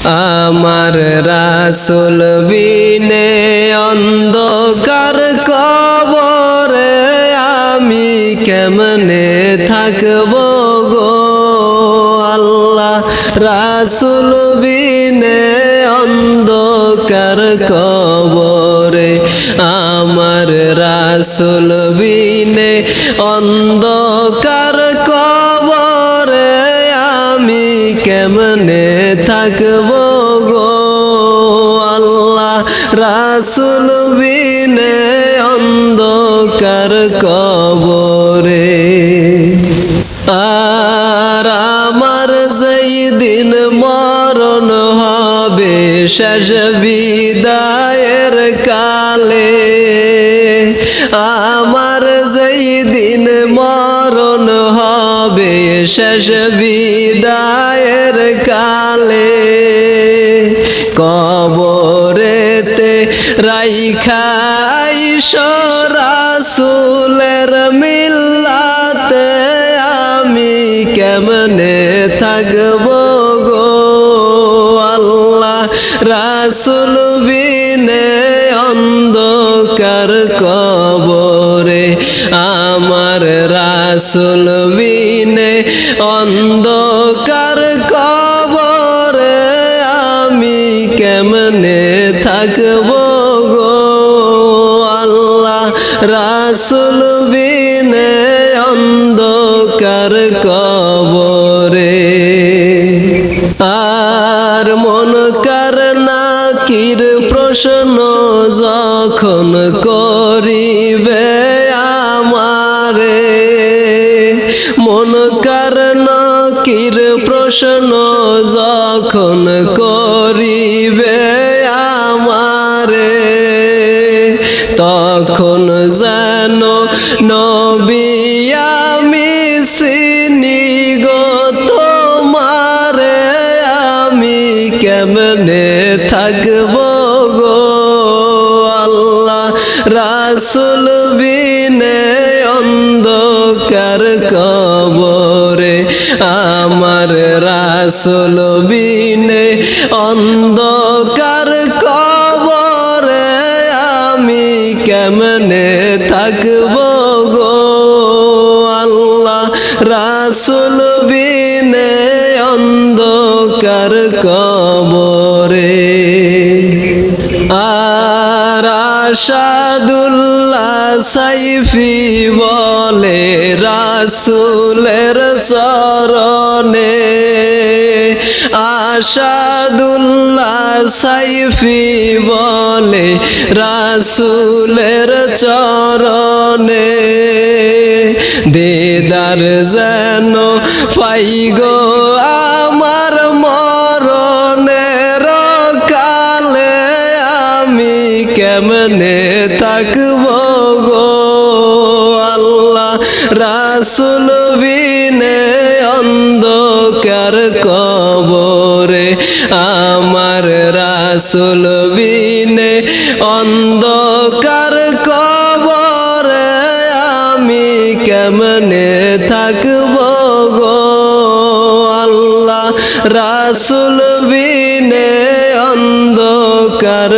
আমার রাসূল বিনে অন্ধকার কবরে আমি কেমনে থাকব গো আল্লাহ। রাসূল বিনে অন্ধকার কবরে আমার রাসূল বিনে অন্ধকার কবরে আমি কেমনে থাকব গো আল্লাহ। রাসূল বিনে অন্ধকার কবরে আর আমার যেই দিন মরণ হবে শেষ বিদায়ের কালে, আমার যেই দিন মরণ হবে শেষ বিদায়ের কালে, কবরেতে রাইখাই রাসূলের মিল্লাতে আমি কেমনে থাকব গো আল্লাহ। রাসূল বিনে অন্ধকার কবরে আমার রাসূল বিনে অন্ধকার কবরে আমি কেমনে থাকব গো আল্লাহ। রাসূল বিনে অন্ধকার কবরে আর মুনকার নাকির প্রশ্ন যখন করিবে আমারে, মুনকার নাকির প্রশ্ন যখন করিবে আমারে, তখন যেন নবী আমি চিনি গো তোমারে আমি কেমনে থাকব গো আল্লাহ। রাসূল বিনে অন্ধকার কবরে আমার রাসূল বিনে অন্ধকার কবরে আমি কেমনে থাকব গো আল্লাহ। রাসূল বিনে অন্ধকার কবরে আর আশাদুল্লাহ সাইফি বলে রাসূলের চরণে, আশাদুল্লাহ সাইফি বলে রাসূলের চরণে, দিদার যেন পাই গো আমার মরণের কালে আমি কেমনে থাকব গো আল্লাহ। রাসূল বিনে অন্ধকার কবরে আমার রাসূল বিনে অন্ধকার কবরে আমি কেমনে থাকব গো আল্লাহ। রাসূল বিনে অন্ধকার